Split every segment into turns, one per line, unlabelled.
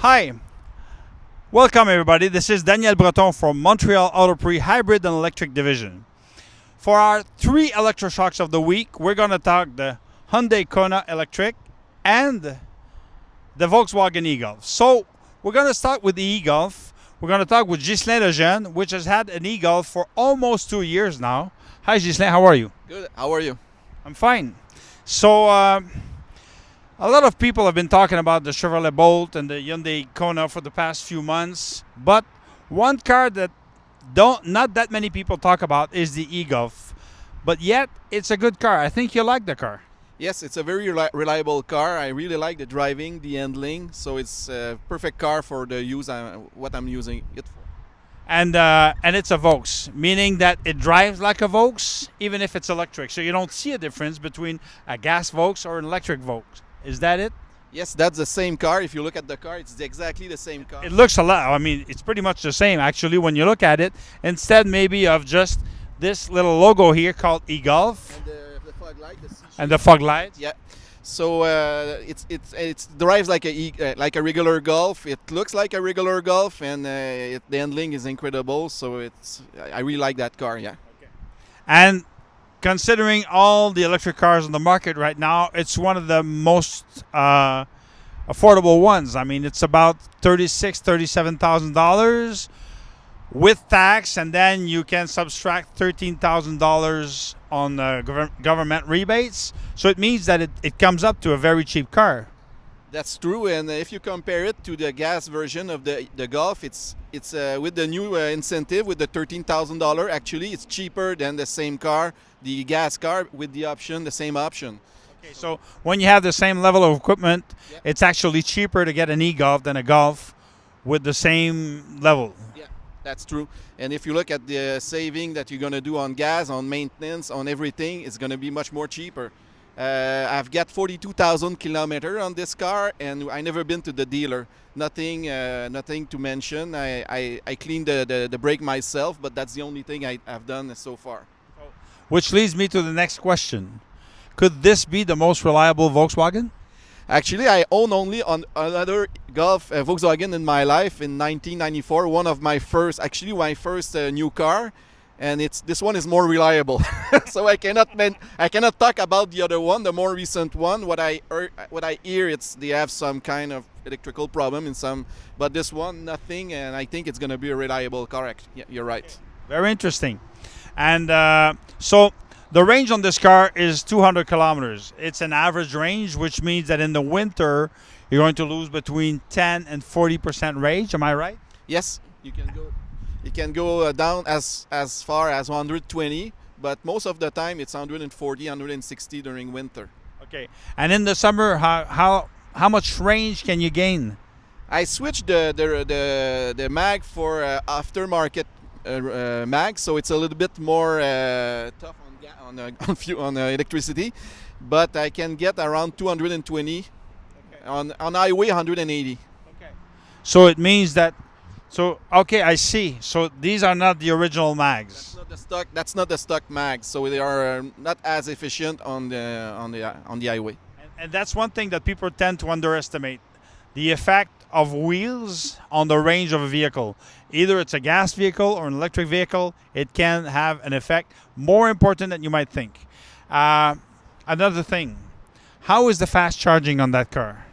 Hi, welcome everybody. This is Daniel Breton from Montreal Auto Prix Hybrid and Electric Division. For our 3 electroshocks of the week, we're going to talk the Hyundai Kona Electric and the Volkswagen e-Golf. So we're going to start with the e-Golf. We're going to talk with Ghislain Lejeune, which has had an e-Golf for almost 2 years now. Hi Ghislain, how are you?
Good. How are you?
I'm fine. So a lot of people have been talking about the Chevrolet Bolt and the Hyundai Kona for the past few months, but one car that not that many people talk about is the e-Golf. But yet, it's a good car. I think you like the car.
Yes, it's a very reliable car. I really like the driving, the handling, so it's a perfect car for the use what I'm using it for.
And it's a Volks, meaning that it drives like a Volks, even if it's electric. So you don't see a difference between a gas Volks or an electric Volks. Is that it?
Yes, that's the same car. If you look at the car, it's exactly the same car.
It looks a lot. I mean, it's pretty much the same actually when you look at it. Instead, maybe of just this little logo here called e-Golf
And the fog light, the C-shape.
and the fog light.
Yeah. So it drives like a regular Golf. It looks like a regular Golf, and the handling is incredible. So I really like that car. Yeah.
And considering all the electric cars on the market right now, it's one of the most affordable ones. I mean, it's about $37,000 with tax, and then you can subtract $13,000 on government rebates. So it means that it comes up to a very cheap car.
That's true, and if you compare it to the gas version of the Golf, it's with the new incentive with the $13,000. Actually, it's cheaper than the same car, the gas car, with the same option.
Okay, so when you have the same level of equipment,
Yeah.
it's actually cheaper to get an e-Golf than a Golf with the same level.
Yeah, that's true. And if you look at the saving that you're gonna do on gas, on maintenance, on everything, it's gonna be much more cheaper. I've got 42,000 kilometers on this car, and I never been to the dealer. Nothing to mention. I cleaned the brake myself, but that's the only thing I've done so far.
Which leads me to the next question. Could this be the most reliable Volkswagen?
Actually, I own only on another Golf Volkswagen in my life in 1994. One of my first new car. And this one is more reliable, so I cannot talk about the other one, the more recent one. What I hear, they have some kind of electrical problem in some, but this one nothing, and I think it's gonna be a reliable car. Yeah, you're right.
Very interesting. And so the range on this car is 200 kilometers. It's an average range, which means that in the winter you're going to lose between 10 and 40% range. Am I right?
Yes, you can go. It can go down as far as 120, but most of the time it's 140, 160 during winter.
Okay. And in the summer, how much range can you gain?
I switched the mag for aftermarket mag, so it's a little bit more tough on electricity, but I can get around 220 on highway 180.
Okay. So it means that. So okay, I see. So these are not the original mags.
That's not the stock mag. So they are not as efficient on the highway.
And that's one thing that people tend to underestimate: the effect of wheels on the range of a vehicle. Either it's a gas vehicle or an electric vehicle, it can have an effect more important than you might think. Another thing: how is the fast charging on that car?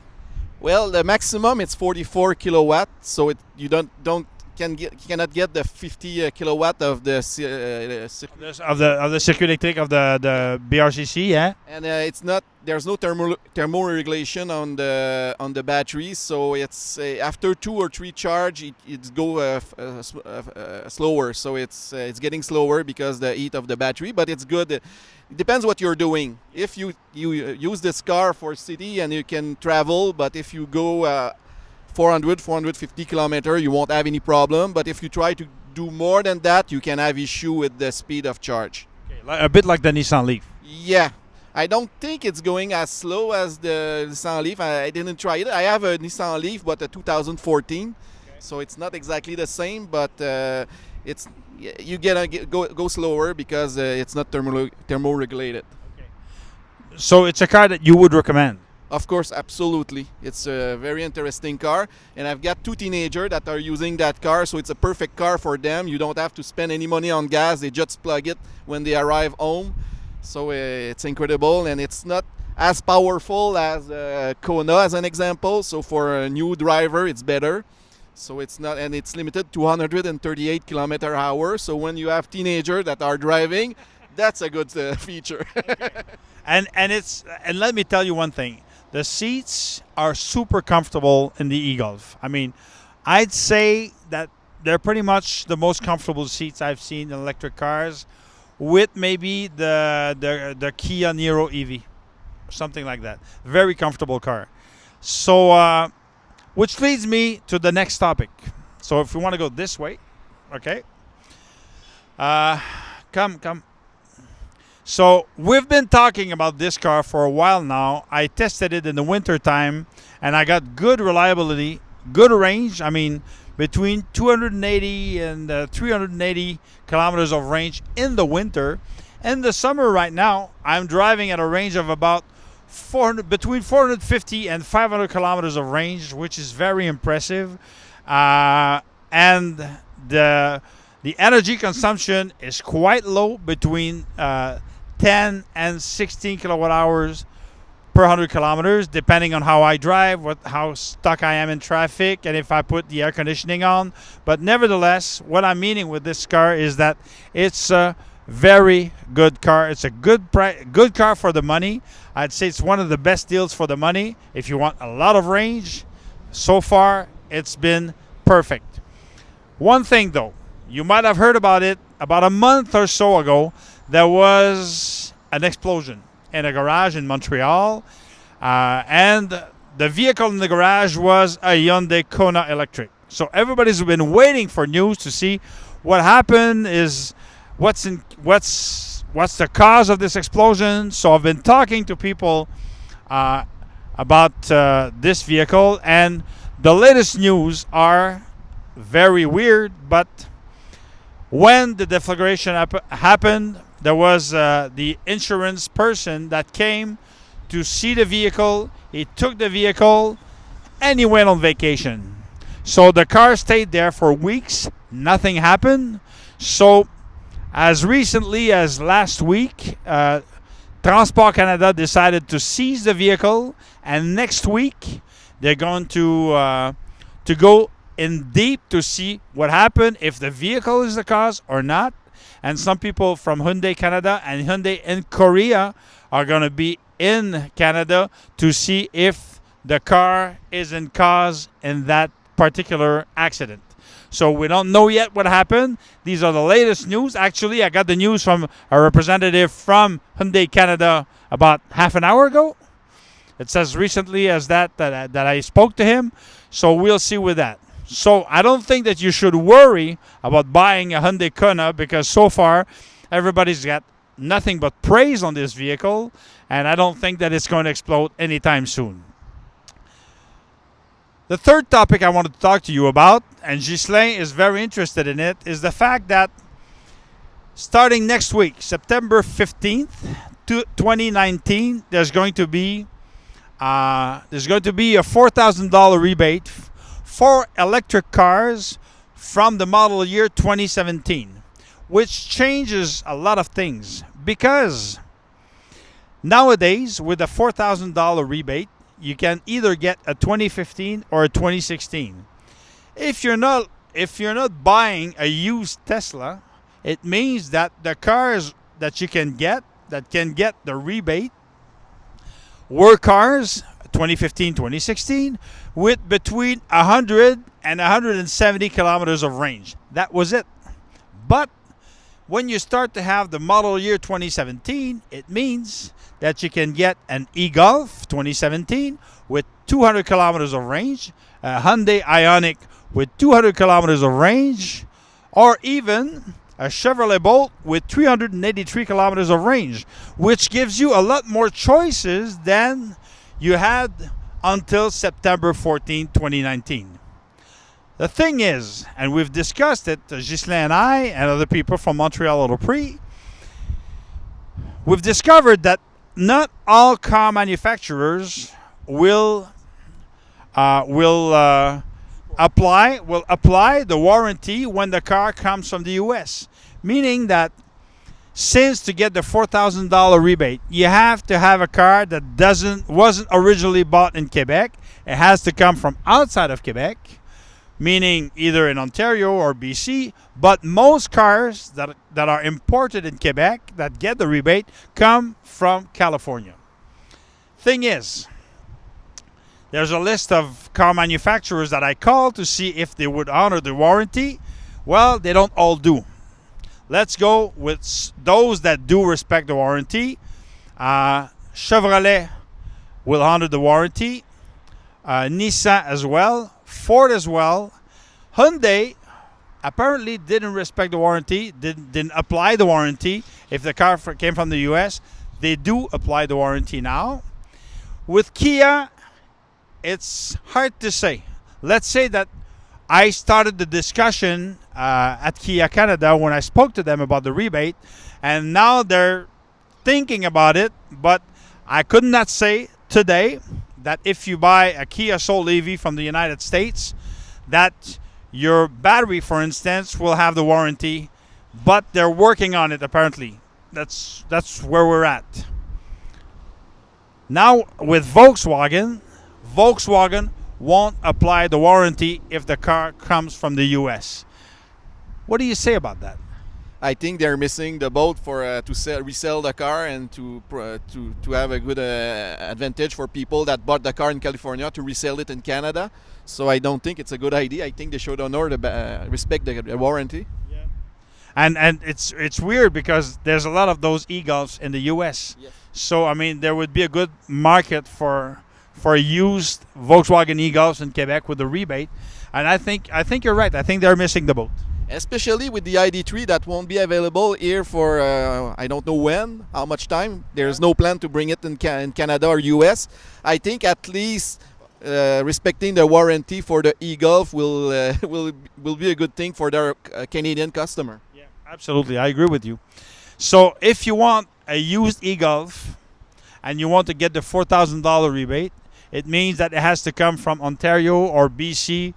Well, the maximum it's 44 kilowatt, so you cannot get the 50 kilowatt of the
Of the circuit electric of the BRCC, yeah.
and there's no thermoregulation on the battery, so it's after 2 or 3 charge it go slower, so it's getting slower because the heat of the battery, but it's good. It depends what you're doing. If you use this car for city and you can travel, but if you go 450 kilometers, you won't have any problem. But if you try to do more than that, you can have issue with the speed of charge.
Okay, a bit like the Nissan Leaf.
Yeah, I don't think it's going as slow as the Nissan Leaf. I didn't try it. I have a Nissan Leaf, but a 2014, so it's not exactly the same, but it's you go slower because it's not thermoregulated.
So it's a car that you would recommend.
Of course, absolutely. It's a very interesting car, and I've got 2 teenagers that are using that car, so it's a perfect car for them. You don't have to spend any money on gas. They just plug it when they arrive home. So it's incredible, and it's not as powerful as Kona, as an example. So for a new driver, it's better. So it's not, and it's limited to 138 km/h. So when you have teenagers that are driving, that's a good feature.
And let me tell you one thing. The seats are super comfortable in the e-Golf. I mean, I'd say that they're pretty much the most comfortable seats I've seen in electric cars, with maybe the Kia Niro EV, something like that. Very comfortable car. So, which leads me to the next topic. So if you want to go this way, okay. Come. So we've been talking about this car for a while now. I tested it in the winter time, and I got good reliability, good range. I mean, between 280 and 380 kilometers of range in the winter. In the summer right now, I'm driving at a range of about between 450 and 500 kilometers of range, which is very impressive. And the energy consumption is quite low, between 10 and 16 kilowatt hours per 100 kilometers, depending on how I drive, how stuck I am in traffic, and if I put the air conditioning on. But nevertheless, what I'm meaning with this car is that it's a very good car. It's a good car for the money. I'd say it's one of the best deals for the money. If you want a lot of range, so far it's been perfect. One thing though, you might have heard about it about a month or so ago. There was an explosion in a garage in Montreal, and the vehicle in the garage was a Hyundai Kona Electric. So everybody's been waiting for news to see what happened, is what's the cause of this explosion. So I've been talking to people about this vehicle, and the latest news are very weird. But when the deflagration happened, there was the insurance person that came to see the vehicle. He took the vehicle and he went on vacation. So the car stayed there for weeks. Nothing happened. So as recently as last week, Transport Canada decided to seize the vehicle, and next week they're going to go in deep to see what happened, if the vehicle is the cause or not. And some people from Hyundai Canada and Hyundai in Korea are going to be in Canada to see if the car is in cause in that particular accident. So we don't know yet what happened. These are the latest news. Actually, I got the news from a representative from Hyundai Canada about half an hour ago. It's as recently as that I spoke to him. So we'll see with that. So I don't think that you should worry about buying a Hyundai Kona, because so far everybody's got nothing but praise on this vehicle, and I don't think that it's going to explode anytime soon. The third topic I wanted to talk to you about, and Ghislain is very interested in it, is the fact that starting next week, September 15th, 2019, there's going to be a $4,000 rebate for electric cars from the model year 2017, which changes a lot of things, because nowadays with a $4,000 rebate, you can either get a 2015 or a 2016. If you're not buying a used Tesla, it means that the cars that you can get the rebate were cars 2015, 2016 with between 100 and 170 kilometers of range. That was it. But when you start to have the model year 2017, it means that you can get an e-Golf 2017 with 200 kilometers of range, a Hyundai Ioniq with 200 kilometers of range, or even a Chevrolet Bolt with 383 kilometers of range, which gives you a lot more choices than you had until September 14, 2019. The thing is, and we've discussed it, Ghislain and I and other people from Montreal Auto Prix, we've discovered that not all car manufacturers will apply the warranty when the car comes from the U.S. Meaning that since to get the $4,000 rebate, you have to have a car that wasn't originally bought in Quebec. It has to come from outside of Quebec, meaning either in Ontario or BC. But most cars that are imported in Quebec that get the rebate come from California. Thing is, there's a list of car manufacturers that I called to see if they would honor the warranty. Well, they don't all do. Let's go with those that do respect the warranty. Chevrolet will honor the warranty. Nissan as well. Ford as well. Hyundai apparently didn't respect the warranty, didn't apply the warranty. If the car came from the US, they do apply the warranty now. With Kia, it's hard to say. Let's say that I started the discussion at Kia Canada when I spoke to them about the rebate, and now they're thinking about it, but I could not say today that if you buy a Kia Soul EV from the United States, that your battery, for instance, will have the warranty, but they're working on it apparently. That's where we're at. Now with Volkswagen won't apply the warranty if the car comes from the US. What do you say about that?
I think they're missing the boat for to resell the car and to have a good advantage for people that bought the car in California to resell it in Canada. So I don't think it's a good idea. I think they should honor respect the warranty.
Yeah. And it's weird because there's a lot of those e-Golfs in the US.
Yes.
So I mean there would be a good market for used Volkswagen e-Golfs in Quebec with a rebate. And I think you're right. I think they're missing the boat.
Especially with the ID3 that won't be available here for I don't know when, how much time. There's no plan to bring it in Canada or US. I think at least respecting the warranty for the e-Golf will be a good thing for their Canadian customer.
Yeah, absolutely. I agree with you. So if you want a used e-Golf and you want to get the $4,000 rebate, it means that it has to come from Ontario or BC.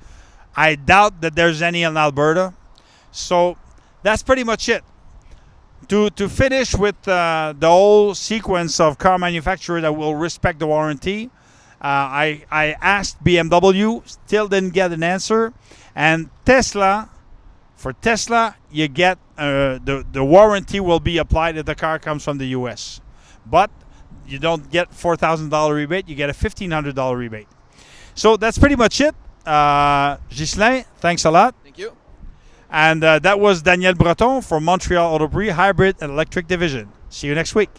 I doubt that there's any in Alberta. So that's pretty much it. To finish with the whole sequence of car manufacturers that will respect the warranty, I asked BMW, still didn't get an answer. And Tesla, for Tesla, you get the warranty will be applied if the car comes from the US. But you don't get $4,000 rebate, you get a $1,500 rebate. So that's pretty much it. Ghislain, thanks a lot.
Thank you.
And that was Daniel Breton from Montreal Auto Prix Hybrid and Electric Division. See you next week.